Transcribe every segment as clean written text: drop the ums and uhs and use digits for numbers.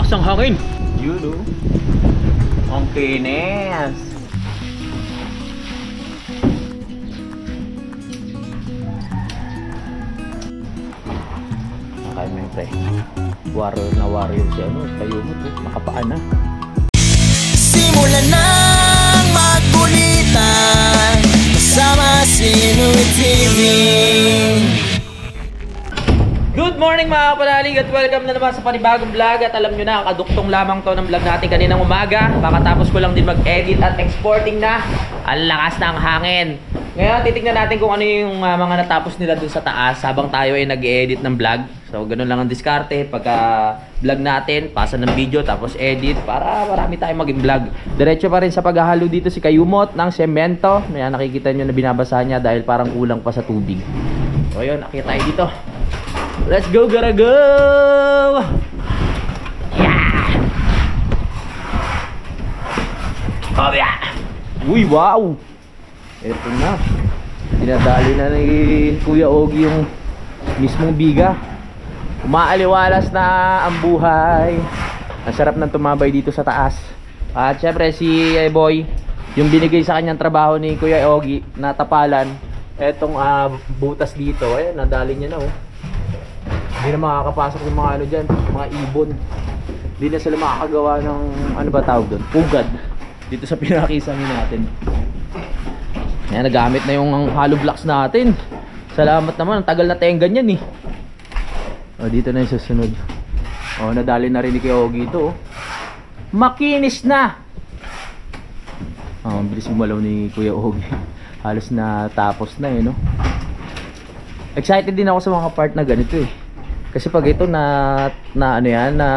Lakas ng hangin. Yun o. Ang kinis. Okay, may pre. Warrior na warrior siya. Tayo mo to. Nakapaan na. Simulan ng magkulitan kasama si Louie TV. Good morning mga kapanalig at welcome na naman sa panibagong vlog. At alam nyo na, kaduktong lamang to ng vlog natin kaninang umaga. Makatapos ko lang din mag-edit at exporting na. Ang lakas ng hangin. Ngayon titignan natin kung ano yung mga natapos nila dun sa taas habang tayo ay nag-edit ng vlog. So ganun lang ang diskarte pagka vlog natin, pasa ng video tapos edit para marami tayong maging vlog. Diretso pa rin sa paghahalo dito si Kayumot ng semento. Ayan, nakikita nyo na binabasa niya dahil parang kulang pa sa tubig. So yun, nakita tayo dito. Let's go, gotta go! Yeah! Oh yeah! Uy, wow! Ito na. Dinadali na ni Kuya Ogie yung mismong biga. Umaaliwalas na ang buhay. Ang sarap ng tumambay dito sa taas. At syempre si Boy, yung binigay sa kanyang trabaho ni Kuya Ogie na tapalan. Etong butas dito. Ayan, nadali niya na oh. Hindi na makakapasok yung mga ano dyan, mga ibon. Hindi na sila makakagawa ng ano ba tawag doon? Pugad. Dito sa pinakisami natin. Ayan, nagamit na yung hollow blocks natin. Salamat naman, ang tagal na tayong ganyan eh. O, dito na yung susunod. O, nadali na rin ni Kuya Ogie ito oh. Makinis na! O, ang bilis umalaw ni Kuya Ogie. Halos na tapos na eh no. Excited din ako sa mga part na ganito eh. Kasi pag ito na ano yan, na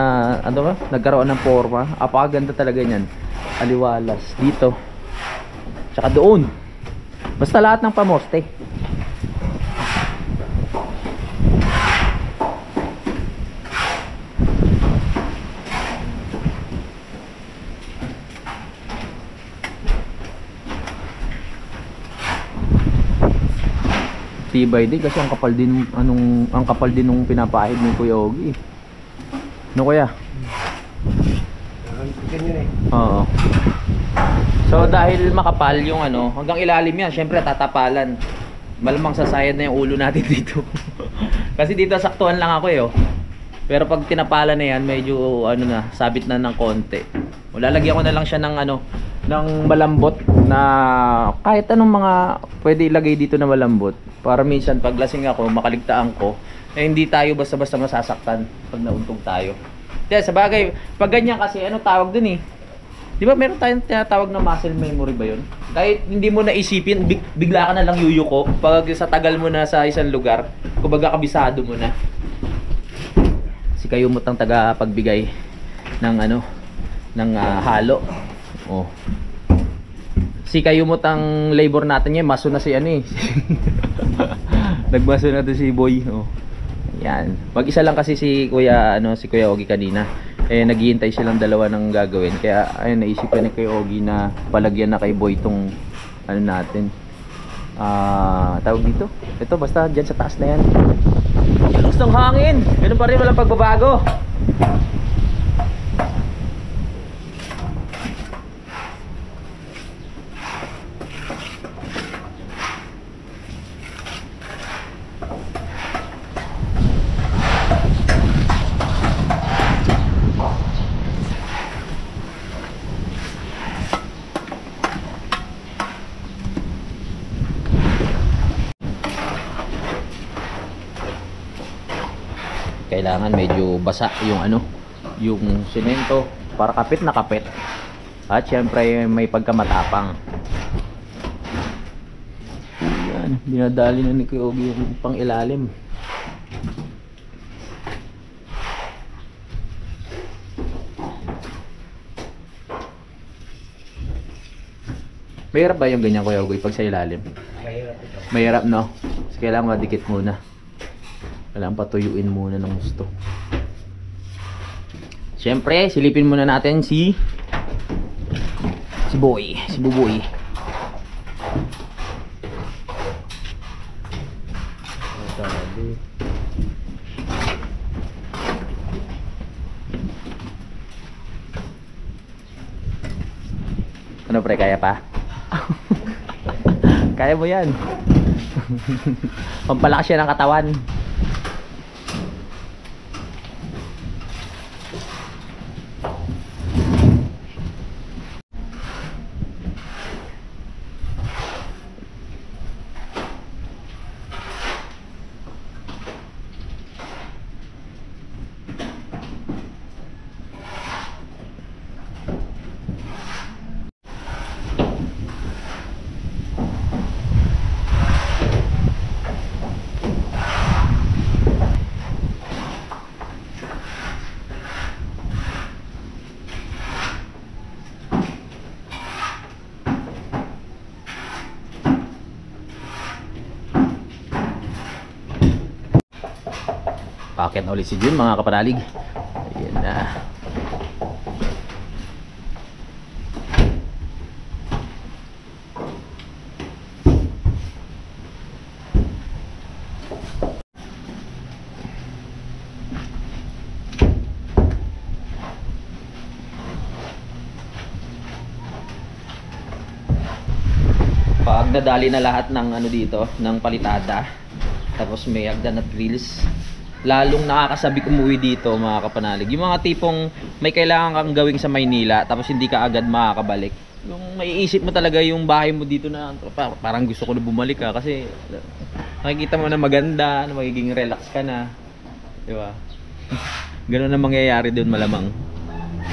ano ba? Nagkaroon ng forma, apakaganda talaga niyan. Aliwalas dito. Tsaka doon. Basta lahat ng pamoste. Tibay din kasi ang kapal din ang kapal din nung pinapahid ni Kuya Ogie. No kuya? Oo. So dahil makapal yung ano, hanggang ilalim yan, syempre tatapalan. Malamang sasayad na yung ulo natin dito. Kasi dito saktuhan lang ako eh oh. Pero pag tinapalan na yan, medyo ano na, sabit na ng konti. O lalagyan ko na lang siya ng ano, ng malambot na kahit anong mga pwede ilagay dito na malambot para minsan pag lasing ako, makaligtaan ko eh hindi tayo basta-basta masasaktan pag nauntog tayo. Kaya sa bagay, pag ganyan kasi ano tawag dun eh, di ba meron tayong tinatawag na muscle memory ba yun? Kahit hindi mo naisipin, bigla ka na lang yuyuko pag sa tagal mo na sa isang lugar, kumbaga kabisado mo na. Si Kayumot ang taga pagbigay ng ano, ng halo. Oh. Si Kayumot ang labor natin ngayon, maso na si ano eh. Nagmaso na to si Boy. Oh. Yan. Mag-isa lang kasi si Kuya ano, si Kuya Ogie kanina. Eh naghihintay silang dalawa ng gagawin. Kaya ayun naisipan ni Kuya Ogie na palagyan na kay Boy tong ano natin. Tawag dito. Ito basta diyan sa taas na yan. Lakas ng hangin. Ganun pa rin walang pagbabago. Kailangan medyo basa yung ano, yung semento para kapit na kapit. At syempre may pagkamatapang. Yan, dinadali na ni Kuya Ogie yung pang ilalim. Mahirap ba yung ganyan Kuya Ogie pag sa ilalim? Mahirap ito. Mahirap no? So, kailangan madikit muna. Kailangan patuyuin muna ng gusto. Siyempre, silipin muna natin si Boy, si Buboy. Ano pre, kaya pa? Kaya mo yan. Pampalakas siya ng katawan. Paket na ulit si Jun mga kapanalig. Ayan na. Pag nadali na lahat ng ano dito, ng palitada, tapos may hagdan at grills, lalong nakakasabik umuwi dito mga kapanalig. Yung mga tipong may kailangan kang gawing sa Maynila tapos hindi ka agad makakabalik. Yung maiisip mo talaga yung bahay mo dito na parang gusto ko na bumalik kasi nakikita mo na maganda, na magiging relax ka na. Di ba? Ganun na mangyayari doon malamang.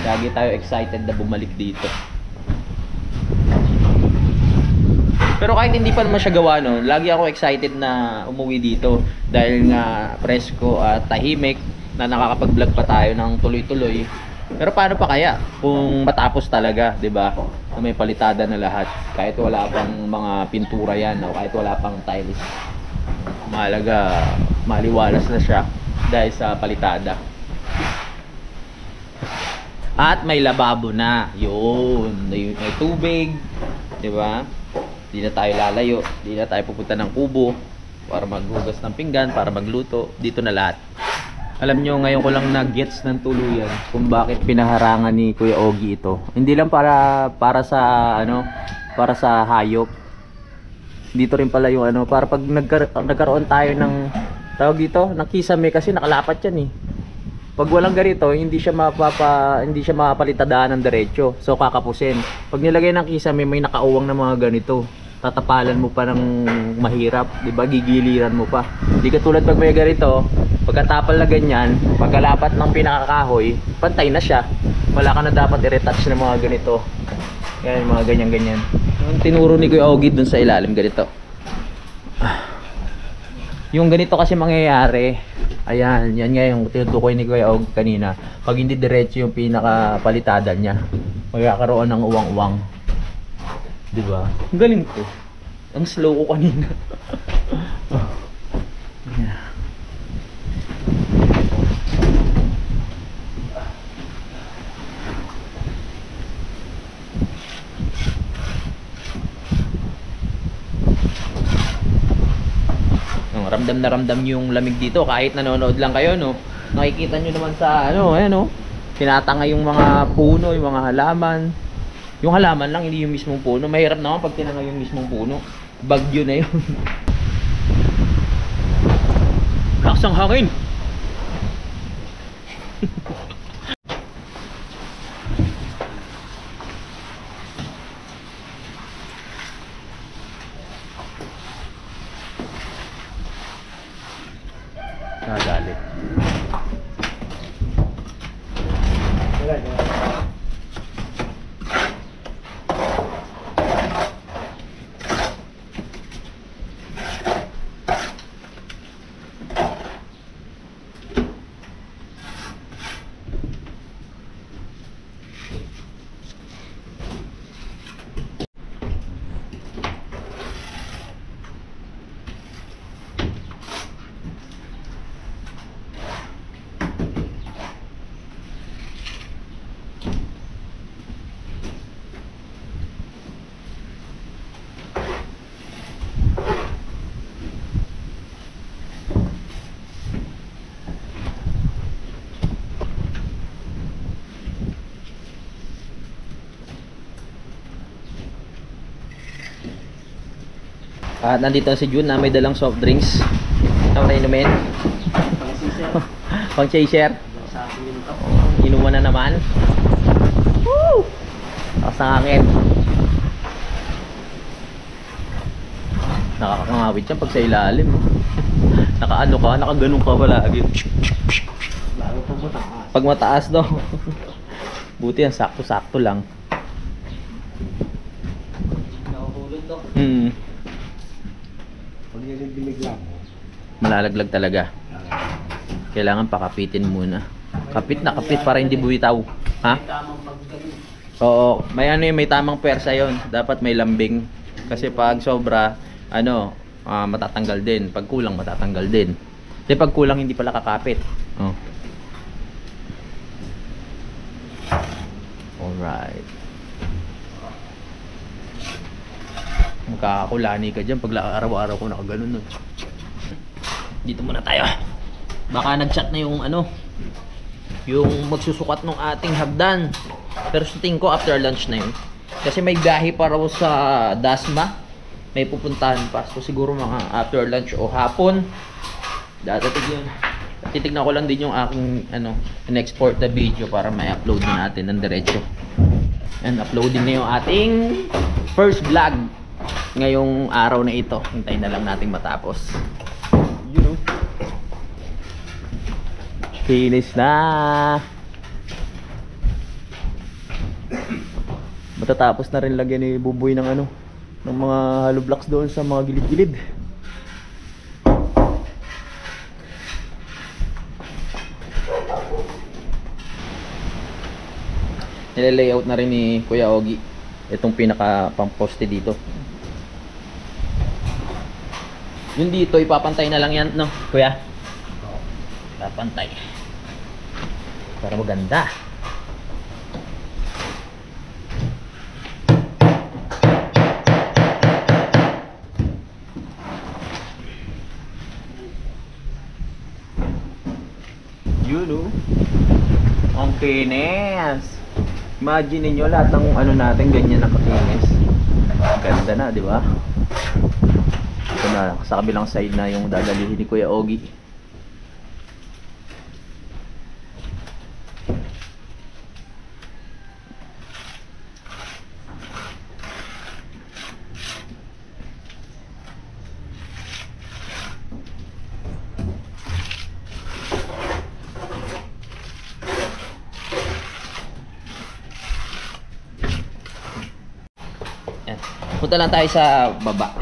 Lagi tayo excited na bumalik dito. Pero kahit hindi pa naman siya gawa no, lagi ako excited na umuwi dito dahil nga presko at tahimik na nakakapag-vlog pa tayo ng tuloy-tuloy. Pero paano pa kaya kung matapos talaga, 'di ba? Na may palitada na lahat, kahit wala pang mga pintura yan o kahit wala pang tiles. Mahalaga maliwalas na siya dahil sa palitada. At may lababo na. 'Yun, may tubig, 'di ba? Hindi na tayo lalayo, hindi na tayo pupunta ng kubo para maghugas ng pinggan, para magluto. Dito na lahat. Alam nyo, ngayon ko lang na-gets ng tuluyan kung bakit pinaharangan ni Kuya Ogie ito. Hindi lang para sa ano, para sa hayop. Dito rin pala yung ano, para pag nagkaroon tayo ng tawag dito, ng kisame kasi nakalapat yan eh. Pag walang ganito, hindi siya mapalitadaan ng diretso. So kakapusin. Pag nilagay ng kisame, may nakauwang na mga ganito. Tatapalan mo pa ng mahirap, 'di ba? Gigiliran mo pa. Hindi katulad pag may ganito, pagkatapal na ganyan, pagkalapat ng pinakakahoy, pantay na siya. Wala ka na dapat i-retouch ng mga ganito. Yan, mga ganyan-ganyan. Yung tinuro ni Kuya Ogie dun sa ilalim ganito. Yung ganito kasi mangyayari, ayan, yan nga yung tinutukoy ni Kuya Ogie kanina. Pag hindi diretso yung pinakapalitada niya, magkakaroon ng uwang-uwang. Diba? Ang galing ko. Ang slow ko kanina. Yeah. Ramdam na ramdam yung lamig dito kahit nanonood lang kayo, no? Nakikita nyo naman sa ano, ayan, no? Tinatanga yung mga puno, yung mga halaman. Yung halaman lang, hindi yung mismong puno. Mahirap naman pag tinanga yung mismong puno. Bagyo na yun. Lakas ang hangin! Nagalit. At nandito si Jun na may dalang soft drinks. Ano na inumin? Pang chaser. Inuman na naman. Woo! Takas ng hangin. Nakakangawit yan pag sa ilalim. Nakaano ka, nakaganon ka palagi. Pag mataas daw. Buti yan, sakto-sakto lang. Malalaglag talaga. Kailangan pakapitin muna. Kapit na kapit para hindi buwitaw. Ha? Oo, may ano yun, may tamang pwersa yon. Dapat may lambing. Kasi pag sobra, matatanggal din. Pag kulang, matatanggal din. Kasi pag kulang, hindi pala kakapit. Oh. Alright. Magkakakulani ka dyan pag araw-araw ko nakaganon nun. Dito muna tayo. Baka nag-chat na yung yung magsusukat ng ating hagdan. Pero sa tingin ko after lunch na yun. Kasi may biyahe pa raw sa Dasma. May pupuntahan pa. So siguro mga after lunch o hapon. Dadating yun. Titignan ko lang din yung aking in-export na video para may upload na natin ng diretso. And uploading na yung ating first vlog ngayong araw na ito. Hintayin na lang natin matapos. Finish na. Matatapos na rin lagyan ni Buboy ng ng mga hollow blocks doon sa mga gilid-gilid. Nile-layout na rin ni Kuya Ogie itong pinaka pang-poste dito. Yung dito ipapantay na lang yan, no, Kuya? Ipapantay para maganda. Yun, ang kinis. Imagine niyo lahat ng natin ganyan nakakinis. Ganda na, di ba? Ito na, sa kabilang side na yung dadalihin ni Kuya Ogie. Punta lang tayo sa baba.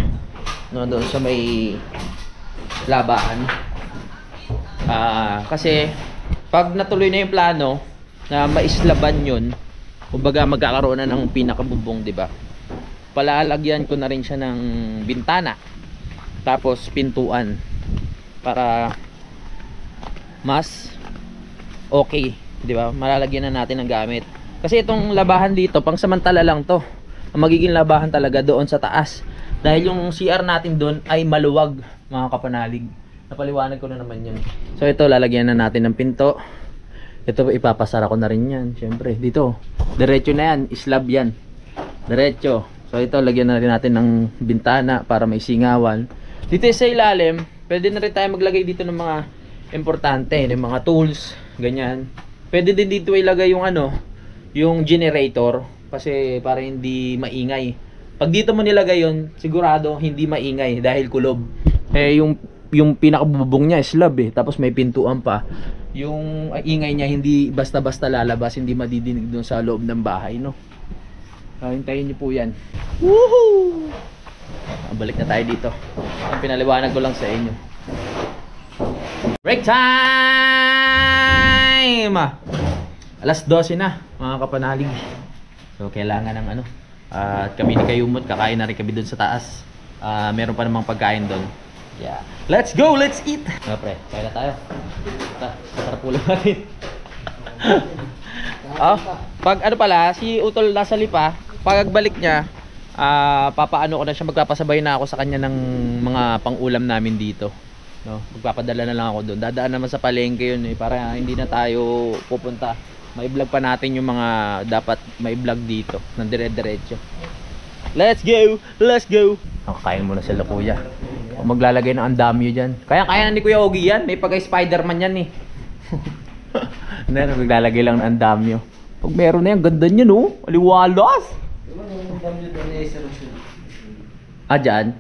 Doon sa may labahan. Kasi pag natuloy na yung plano na maislaban yun, kumbaga magkakaroon na ng pinakabubong, di ba? Palalagyan ko na rin siya ng bintana. Tapos pintuan para mas okay, di ba? Malalagyan na natin ng gamit. Kasi itong labahan dito, pang samantala lang to. Ang magiging labahan talaga doon sa taas. Dahil yung CR natin doon ay maluwag, mga kapanalig. Napaliwanag ko na naman yun. So ito, lalagyan na natin ng pinto. Ito, ipapasara ko na rin yan. Siyempre, dito, diretso na yan. Slab yan. Diretso. So ito, lagyan na rin natin ng bintana para may singawan. Dito sa ilalim, pwede na rin tayo maglagay dito ng mga importante, ng mga tools, ganyan. Pwede din dito ilagay yung yung generator. Kasi para hindi maingay. Pag dito mo nilagay yun, sigurado hindi maingay dahil kulob. Yung pinakabubong niya slab tapos may pintuan pa. Yung ingay niya hindi basta-basta lalabas, hindi madidinig doon sa loob ng bahay, no. Hintayin niyo po 'yan. Woohoo! Balik na tayo dito. Ang pinaliwanag ko lang sa inyo. Break time! Alas 12 na, mga kapanalig. So kailangan ng at kami ni Kayumot kakain na rin kami doon sa taas. Meron pa namang pagkain doon. Yeah. Let's go, let's eat. Pre, kaya na tayo. Sarap ulo natin. Pag pala, si Utol nasa lipa, pag balik niya, papaano ko na siya, magpapasabay na ako sa kanya ng mga pang-ulam namin dito. No, magpapadala na lang ako doon. Dadaan naman sa palengke yun para hindi na tayo pupunta. May vlog pa natin yung mga dapat may vlog dito ng dire-diretso. Let's go! Let's go! Nakakain muna sila kuya. O maglalagay ng andamyo dyan. Kaya na ni Kuya Ogie yan. May pagka Spider-Man yan eh. Maglalagay lang ng andamyo. Pag meron na yan, ganda niya no. Aliwalas. Ah, dyan?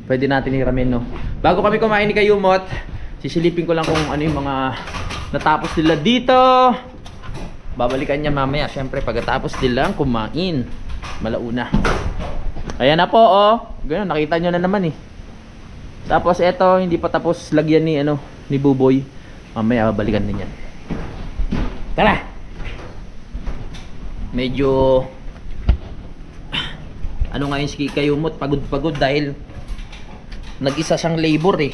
Pwede natin hiramin no. Bago kami kumain ni Kayumot, sisilipin ko lang kung ano yung mga natapos nila dito. Babalikan niya mamaya. Siyempre pagkatapos nilang kumain. Malauna. Ayan na po oh. Ganun, nakita nyo na naman eh. Tapos eto, hindi pa tapos lagyan ni ni Buboy. Mamaya babalikan din yan. Tara! Medyo ngayon si Kayumot, pagod-pagod dahil nag-isa siyang labor eh.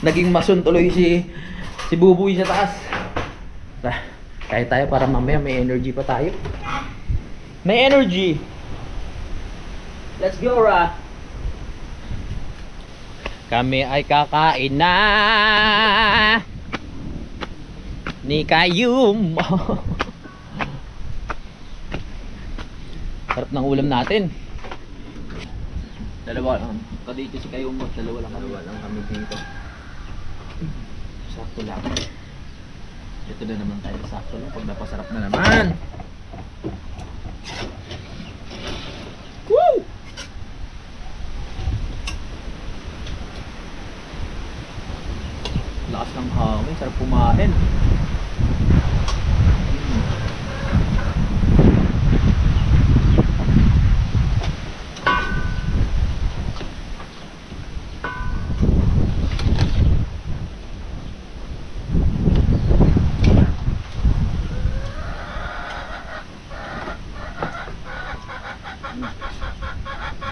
Naging mason tuloy si Buboy sa taas. Kaya tayo para mamaya may energy pa tayo. May energy. Let's go, Ra. Kami ay kakain na ni Kayum. Sarap ng ulam natin. Dalawa lang. Dito si Kayum, dalawa lang kami dito. Sakto lang. Ito na naman tayo. Sakto lang. Pag napasarap na naman. Woo! Lakas ng hangin, sarap kumain.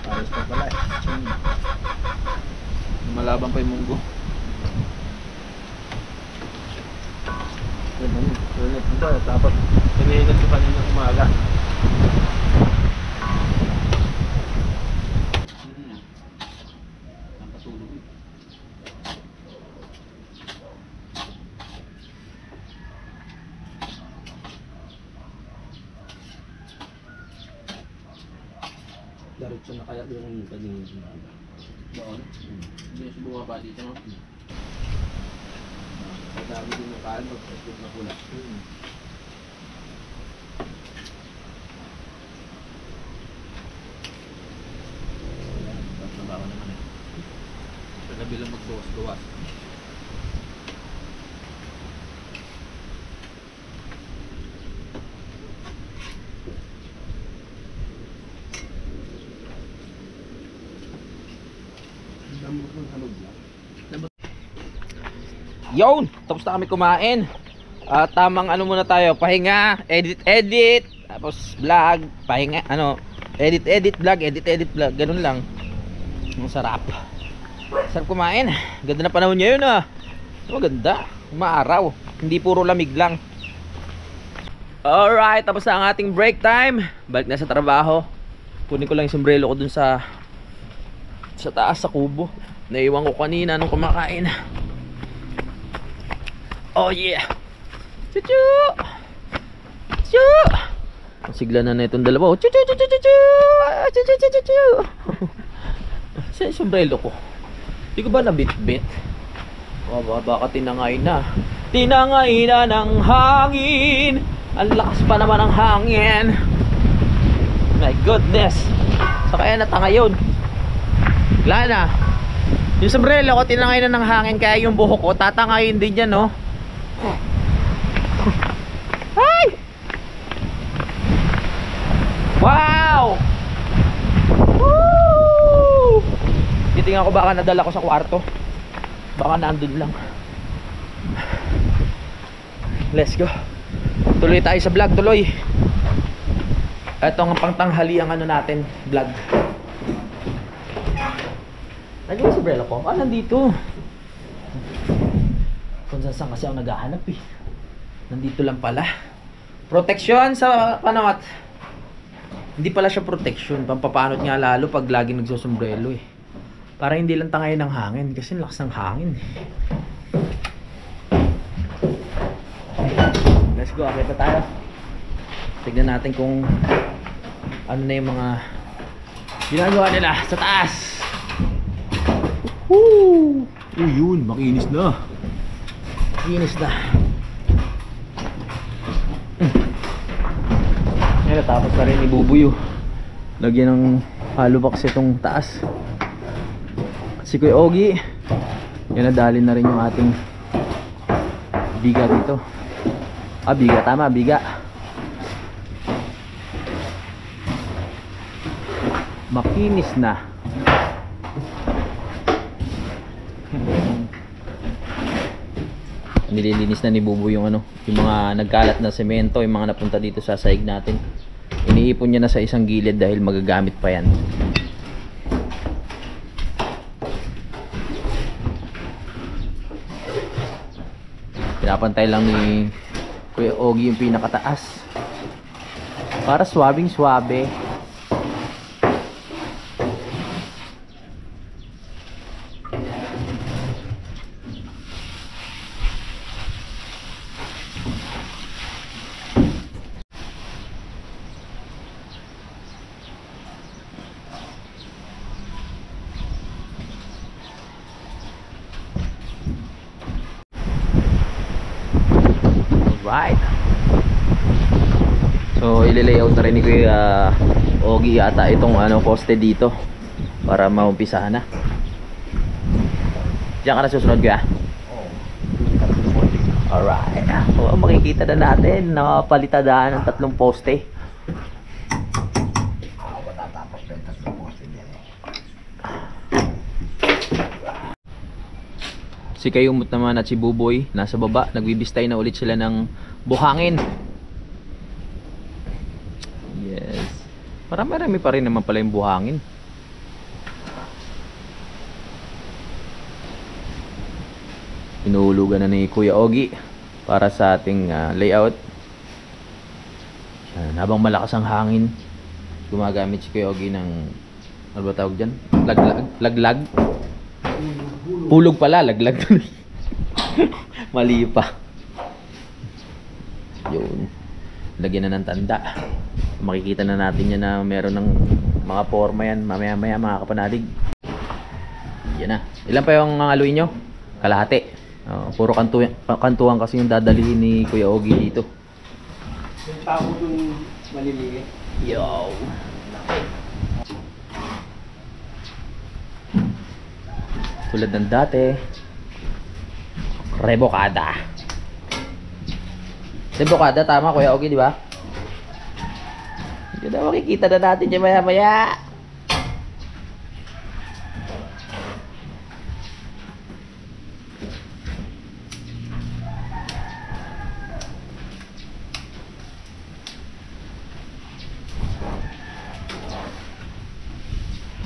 Pares pa pala eh. Malaban pa yung munggo. Dapat pinahinat ko kanina umaga. Diretso na kaya yung kanina doon? Hindi siya bumaba dito no? Madami din yung kaan, magpapit na pula. Trabaho naman eh. Sa gabi lang magbawas-bawas. Yon! Tapos na kami kumain. Tamang muna tayo. Pahinga, edit. Tapos vlog, pahinga, edit, vlog, edit, vlog. Ganun lang. Ang sarap. Sarap kumain. Ganda na panahon ngayon ah. Maganda. Umaaraw. Hindi puro lamig lang. Alright, tapos na ang ating break time. Balik na sa trabaho. Kunin ko lang yung sombrero ko dun sa taas sa kubo. Naiwan ko kanina nung kumakain. Oh yeah. Chuchu. Chu. Sigla na itong dalawa. Chuchu. Sa sombrero ko. Hindi ko ba nabit-bit? Baka tinangay na. Tinangay na ng hangin. Ang lakas pa naman ng hangin. My goodness. So kaya natanga yun. Wala na. Yung sombrero ko tinangay na ng hangin. Kaya yung buhok ko tatangayin din yan no. Ay! Wow! Woo! Titingnan ko baka nadala ko sa kwarto. Baka nandun lang. Let's go. Tuloy tayo sa vlog, tuloy. Ito ang pangtanghali ang natin, vlog. Nandiyan yung sombrero ko? Nandito. Kung saan kasi ako naghahanap eh. Nandito lang pala. Protection sa panawat. Hindi pala siya protection. Pampapanot nga lalo pag lagi nagsusombrero eh. Para hindi lang tangay ng hangin. Kasi lakas ng hangin. Let's go. Akita tayo. Tignan natin kung ano na yung mga ginagawa nila sa taas. Woo! Uy, yun, makinis na. Makinis na. Ngayon, natapos na rin ni Bubuyo. Lagyan ng hollow box itong taas. Si Kuya Ogie, yan, nadali na rin yung ating biga dito. Biga, tama, biga. Makinis na. Nililinis na ni Bubu yung ano, yung mga nagkalat na semento, yung mga napunta dito sa saig natin. Iniipon niya na sa isang gilid dahil magagamit pa yan. Pinapantay lang ni Kuya Ogie yung pinakataas para swabing swabe. Right. So ile-layout na rin ni Kuya Ogie yata itong ano poste dito para maumpisahan na. Diyan ka na susunod, Kuya? Alright. Makikita na natin na palitadaan ng 3 poste. Si Kayumot naman at si Buboy nasa baba, nagbibistay na ulit sila ng buhangin. Yes. Marami pa rin naman pala yung buhangin. Inuhulugan na ni Kuya Ogie para sa ating layout. Yan, habang malakas ang hangin, gumagamit si Kuya Ogie ng ano ba tawag dyan? Laglag. Hulog pala, laglag tuloy. Mali pa. Yun. Lagyan na ng tanda. Makikita na natin yan na meron ng mga forma yan. Mamaya mga kapanalig. Yan na. Ilan pa yung aluin nyo? Kalahati. Puro kantuhan kasi yung dadalihin ni Kuya Ogie dito. Yung tao dun maliliit. Yo. Tulad ng dati, rebokada. Rebokada, tama Kuya Ogie, di ba? Hindi na makikita na natin yan maya-maya.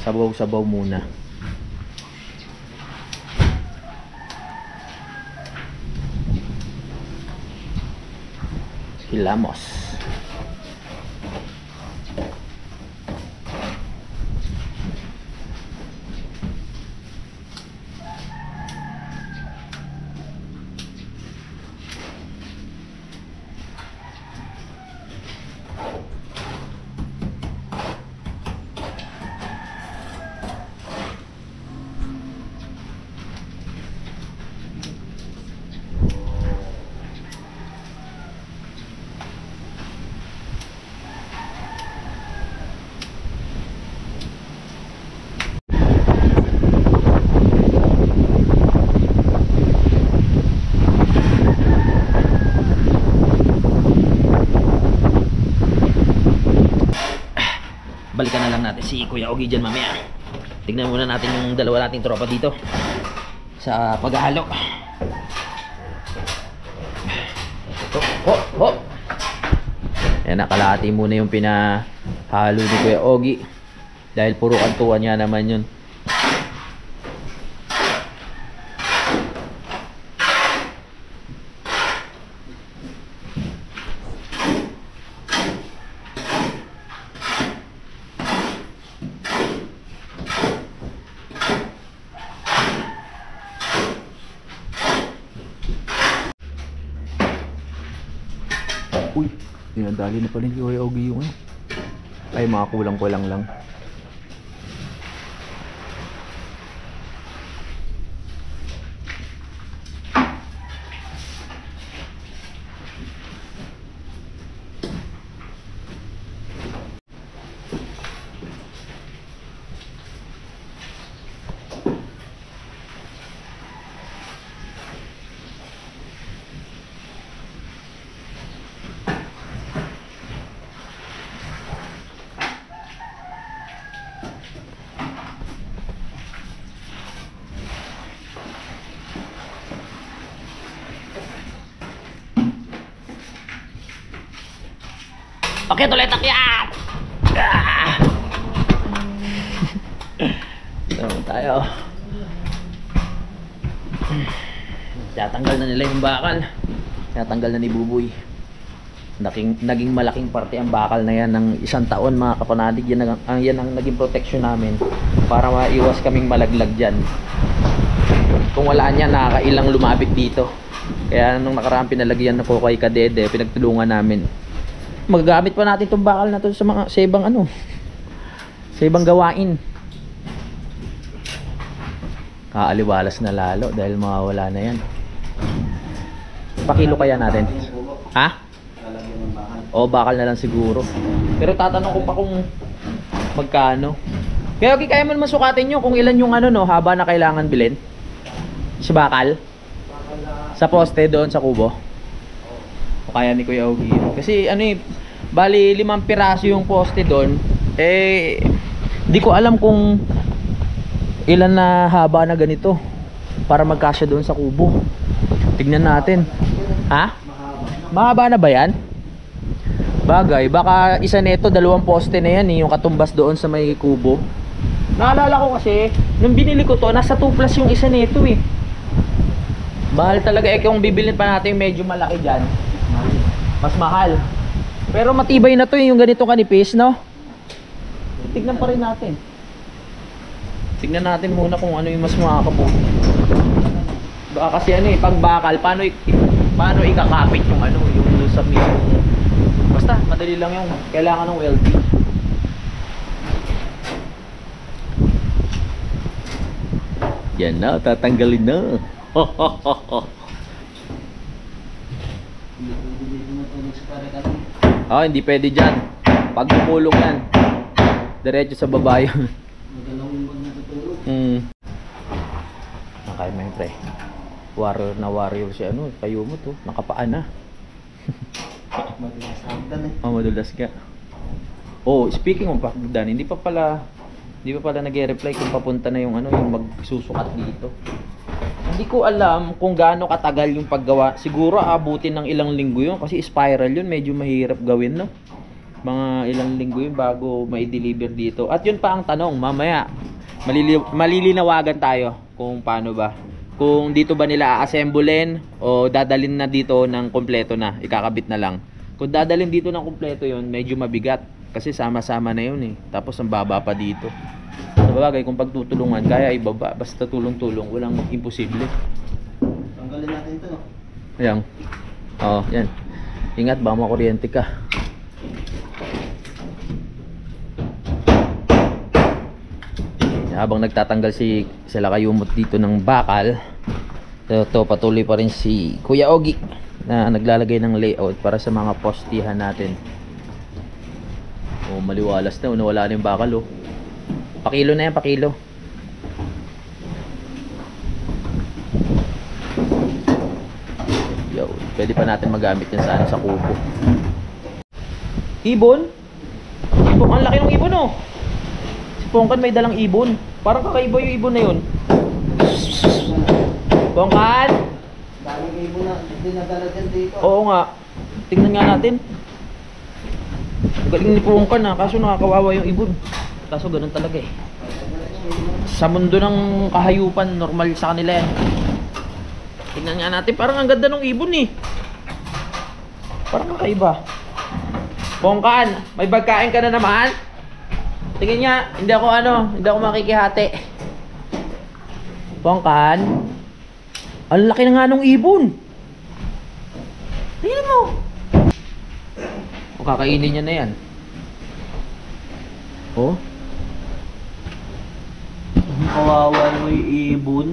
Sabaw-sabaw muna. Hilamos. Balikan na lang natin si Kuya Ogie dyan mamaya. Tignan muna natin yung dalawa nating tropa dito sa paghahalo. Ayan, nakalahati muna yung pinahalo ni Kuya Ogie dahil puro kantuan niya naman yun. Uy, dinadali na pala ni Kuya Ogie yung ay mga kulang-kulang lang. Akyat ulit, akyat! Tama tayo. Tatanggal na nila yung bakal. Tatanggal na ni Buboy. Naging malaking parte ang bakal na yan ng 1 taon, mga kapanadig. Yan ang naging protection namin para maiwas kaming malaglag dyan. Kung wala niya, nakakailang lumabit dito. Kaya nung nakaraan pinalagyan na ko kay Kadede, pinagtulungan namin. Magagamit pa natin itong bakal na to sa mga sa ibang gawain. Kaaliwalas na lalo dahil mawawala na yan. Pakilo kaya natin? Ha? O bakal na lang siguro. Pero tatanong ko pa kung magkano. Kaya okay, kaya mo naman sukatin nyo kung ilan yung haba na kailangan bilhin. Sa bakal? Sa poste doon sa kubo? O kaya ni Kuya Ogie. Kasi bali 5 piraso yung poste doon. Di ko alam kung ilan na haba na ganito para magkasya doon sa kubo. Tignan natin. Ha? Mahaba na ba yan? Bagay, baka isa nito 2 poste na yan yung katumbas doon sa may kubo. Naalala ko kasi nung binili ko to, nasa 2 plus yung isa nito Mahal talaga kung bibilin pa natin yung medyo malaki dyan, mas mahal. Pero matibay na to yung ganito kanipis, no? Tignan pa rin natin. Tignan natin muna kung ano yung mas makakabuti. Baka kasi pag bakal, paano ikakapit yung yung sa mismo. Basta, madali lang yung kailangan ng welding. Yan na, tatanggalin na. Hindi pwede dyan. Pag pumulong yan, diretso sa baba yun. Nakaya mo yun, pre. Warrior na warrior si kayo mo to. Nakapaan na. Madulas hagdan madulas ka. Speaking of hagdan, hindi pa pala nag-reply kung papunta na yung yung magsusukat dito. Hindi ko alam kung gaano katagal yung paggawa. Siguro abutin ng ilang linggo yun kasi spiral yun, medyo mahirap gawin, no? Mga ilang linggo yun bago mai-deliver dito. At yun pa ang tanong, mamaya malilinawagan tayo kung paano ba. Kung dito ba nila a-assemblein o dadalhin na dito ng kompleto na, ikakabit na lang. Kung dadalhin dito ng kompleto yun, medyo mabigat kasi sama-sama na yun Tapos ang baba pa dito. Sa bagay, kung pagtutulungan, kaya ibaba. Basta tulong-tulong, walang imposible. Tanggalin natin ito, no? Ayan. Yan. Ingat, baka makuryente ka. Habang nagtatanggal sila kayumot dito ng bakal, ito patuloy pa rin si Kuya Ogie na naglalagay ng layout para sa mga postihan natin. Maliwalas na, nawala na yung bakal Pakilo na yan, pakilo. Pwede pa natin magamit yan sa kubo. Ibon? Ang laki ng ibon Si Pongkan may dalang ibon. Parang kakaiba yung ibon na yun. Pongkan? Daming ibon na dinadala dyan dito. Oo nga. Tingnan nga natin. Galing ni Pongkan kaso nakakawawa yung ibon. Kaso ganun talaga Sa mundo ng kahayupan, normal sa kanila yan. Tingnan nga natin, parang ang ganda ng ibon Parang kakaiba. Pongkan, may pagkain ka na naman? Tingnan nga, hindi ako makikihati. Pongkan, ang laki na nga ng ibon. Tingnan mo. Kakainin niya na yan. Kawawa mo yung ibon.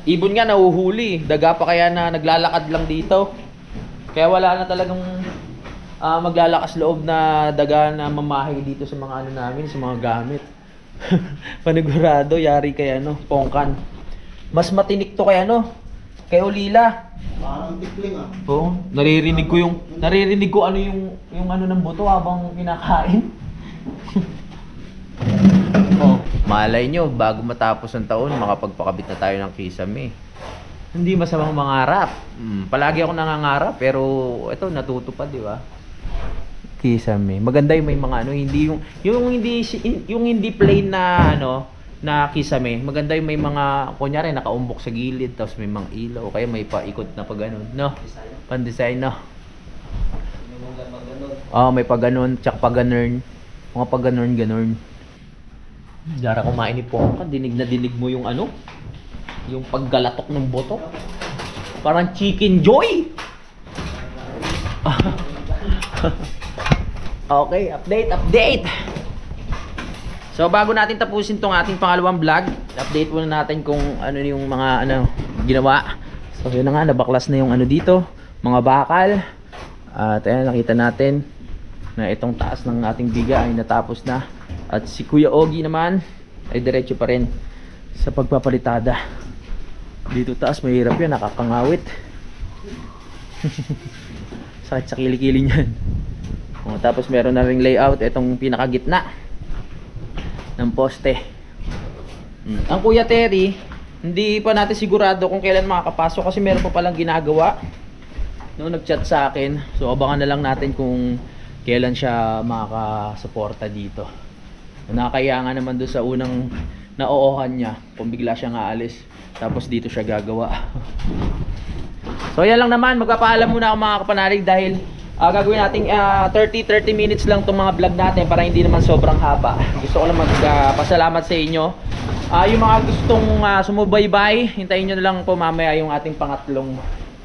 Ibon nga nahuhuli. Daga pa kaya na naglalakad lang dito. Kaya wala na talagang maglalakas loob na daga na mamahay dito sa mga namin, sa mga gamit. Panigurado, yari kay Pongkan. Mas matinik to kay kay Olila. Parang tikling Naririnig ko yung ng buto habang kinakain. Malay nyo, bago matapos ang taon, makapagpakabit na tayo ng kisame. Hindi masamang mangarap. Palagi ako nangangarap, pero ito natutupad, di ba? Kisame. Maganda yung may mga ano, hindi yung hindi plain na ano, na kisame. Maganda yung may mga kunyari nakaumbok sa gilid tapos may mga ilaw, kaya may paikot na pag ganun, no? Pan-design, no? May pag ganun, tsak pag ganun. Mga pag ganun. Dara kumain ni Pongka, dinig na dinig mo yung ano? Yung paggalatok ng boto. Parang chicken joy. Okay, update. So bago natin tapusin tong ating pangalawang vlog, update muna natin kung ano yung mga ginawa. So yun na nga, nabaklas na yung ano dito, mga bakal. At ayan, nakita natin na itong taas ng ating biga ay natapos na. At si Kuya Ogie naman ay diretso pa rin sa pagpapalitada. Dito taas mahirap yan, nakakangawit. Sakit sa kilikili niyan. Tapos meron na ring layout itong pinakagitna ng poste. Ang Kuya Terry, hindi pa natin sigurado kung kailan makakapasok kasi meron pa palang ginagawa. Noong nag-chat sa akin, so abangan na lang natin kung kailan siya makakasuporta dito. Nakakaya nga naman doon sa unang naoohan niya kung bigla siyang aalis tapos dito siya gagawa. So yan lang naman, magpapaalam muna ako mga kapanalig dahil gagawin natin 30 minutes lang itong mga vlog natin para hindi naman sobrang haba. Gusto ko lang magpasalamat sa inyo. Yung mga gustong sumubaybay, hintayin nyo na lang po mamaya yung ating pangatlong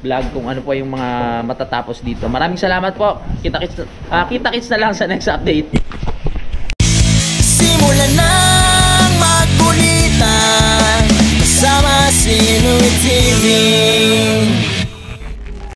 vlog kung ano po yung mga matatapos dito. Maraming salamat po. Kita-kits na lang sa next update. Simulan ng magkulitan kasama si Inoy TV.